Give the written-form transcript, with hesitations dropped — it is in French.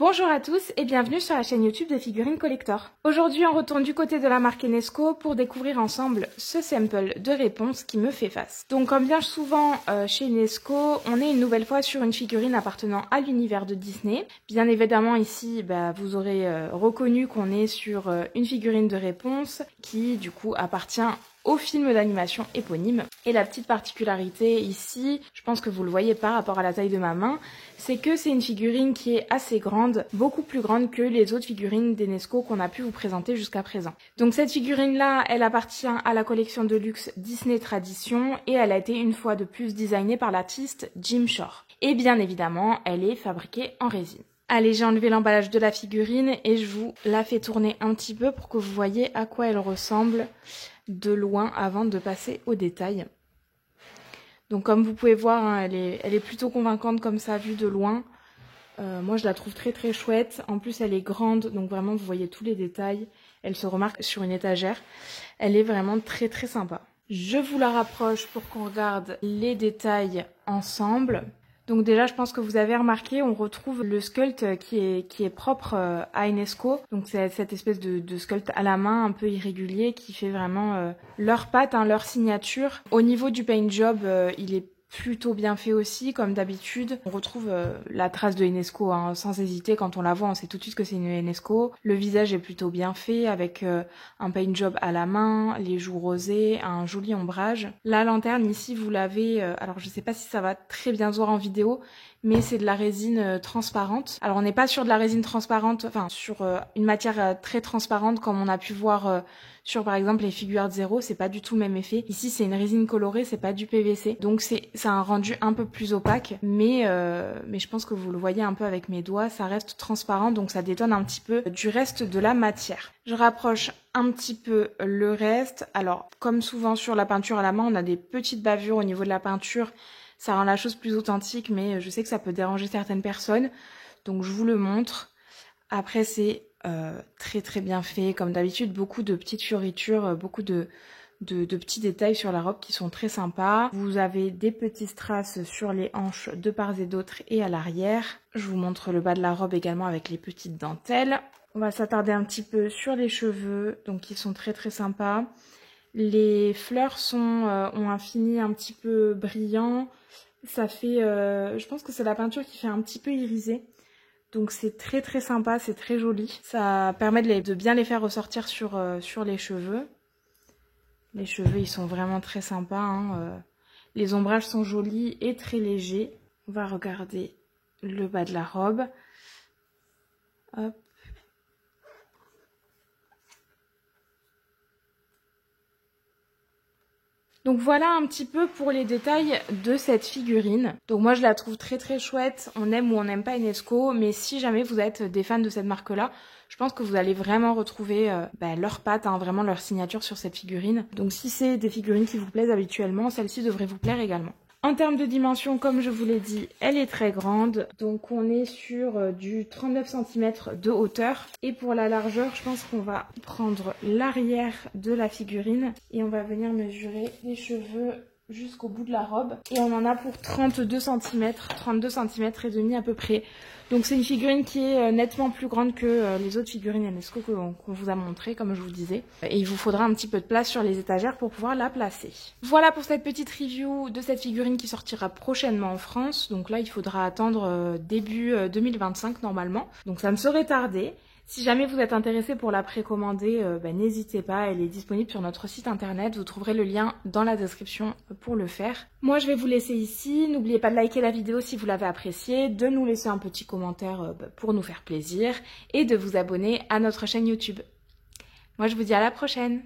Bonjour à tous et bienvenue sur la chaîne YouTube des figurines collector. Aujourd'hui on retourne du côté de la marque Enesco pour découvrir ensemble ce sample de réponse qui me fait face. Donc comme bien souvent chez Enesco, on est une nouvelle fois sur une figurine appartenant à l'univers de Disney. Bien évidemment ici vous aurez reconnu qu'on est sur une figurine de réponse qui du coup appartient au film d'animation éponyme. Et la petite particularité ici, je pense que vous le voyez par rapport à la taille de ma main, c'est que c'est une figurine qui est assez grande, beaucoup plus grande que les autres figurines d'Enesco qu'on a pu vous présenter jusqu'à présent. Donc cette figurine-là, elle appartient à la collection de luxe Disney Tradition et elle a été une fois de plus designée par l'artiste Jim Shore. Et bien évidemment, elle est fabriquée en résine. Allez, j'ai enlevé l'emballage de la figurine et je vous la fais tourner un petit peu pour que vous voyez à quoi elle ressemble de loin avant de passer aux détails. Donc comme vous pouvez voir, elle est plutôt convaincante comme ça vue de loin. Moi je la trouve très très chouette. En plus elle est grande, donc vraiment vous voyez tous les détails. Elle se remarque sur une étagère. Elle est vraiment très très sympa. Je vous la rapproche pour qu'on regarde les détails ensemble. Donc déjà, je pense que vous avez remarqué, on retrouve le sculpt qui est propre à Enesco. Donc c'est cette espèce de sculpt à la main un peu irrégulier qui fait vraiment leur patte, leur signature. Au niveau du paint job, il est plutôt bien fait aussi, comme d'habitude. On retrouve la trace de Enesco, sans hésiter. Quand on la voit, on sait tout de suite que c'est une Enesco. Le visage est plutôt bien fait, avec un paint job à la main, les joues rosées, un joli ombrage. La lanterne, ici, vous l'avez... alors, je sais pas si ça va très bien se voir en vidéo, mais c'est de la résine transparente. Alors, on n'est pas sur de la résine transparente, enfin, sur une matière très transparente, comme on a pu voir... sur par exemple les figures de zéro, c'est pas du tout le même effet. Ici c'est une résine colorée, c'est pas du PVC. Donc c'est un rendu un peu plus opaque, mais je pense que vous le voyez un peu avec mes doigts, ça reste transparent, donc ça détonne un petit peu du reste de la matière. Je rapproche un petit peu le reste. Alors comme souvent sur la peinture à la main, on a des petites bavures au niveau de la peinture. Ça rend la chose plus authentique, mais je sais que ça peut déranger certaines personnes. Donc je vous le montre. Après c'est très très bien fait, comme d'habitude, beaucoup de petites fioritures, beaucoup de petits détails sur la robe qui sont très sympas. Vous avez des petits strass sur les hanches de part et d'autre et à l'arrière. Je vous montre le bas de la robe également avec les petites dentelles. On va s'attarder un petit peu sur les cheveux, donc ils sont très très sympas. Les fleurs ont un fini un petit peu brillant. Ça fait, je pense que c'est la peinture qui fait un petit peu irisé. Donc c'est très très sympa, c'est très joli. Ça permet de bien les faire ressortir sur les cheveux. Les cheveux ils sont vraiment très sympas. Les ombrages sont jolis et très légers. On va regarder le bas de la robe. Hop. Donc voilà un petit peu pour les détails de cette figurine. Donc moi je la trouve très très chouette, on aime ou on n'aime pas Enesco, mais si jamais vous êtes des fans de cette marque-là, je pense que vous allez vraiment retrouver leurs pattes, vraiment leur signature sur cette figurine. Donc si c'est des figurines qui vous plaisent habituellement, celle-ci devrait vous plaire également. En termes de dimension, comme je vous l'ai dit, elle est très grande. Donc on est sur du 39 cm de hauteur. Et pour la largeur, je pense qu'on va prendre l'arrière de la figurine et on va venir mesurer les cheveux jusqu'au bout de la robe. Et on en a pour 32 cm, 32 cm et demi à peu près. Donc c'est une figurine qui est nettement plus grande que les autres figurines Enesco qu'on vous a montré, comme je vous disais. Et il vous faudra un petit peu de place sur les étagères pour pouvoir la placer. Voilà pour cette petite review de cette figurine qui sortira prochainement en France. Donc là, il faudra attendre début 2025 normalement. Donc ça ne saurait tarder. Si jamais vous êtes intéressé pour la précommander, n'hésitez pas, elle est disponible sur notre site internet, vous trouverez le lien dans la description pour le faire. Moi je vais vous laisser ici, n'oubliez pas de liker la vidéo si vous l'avez appréciée, de nous laisser un petit commentaire pour nous faire plaisir et de vous abonner à notre chaîne YouTube. Moi je vous dis à la prochaine.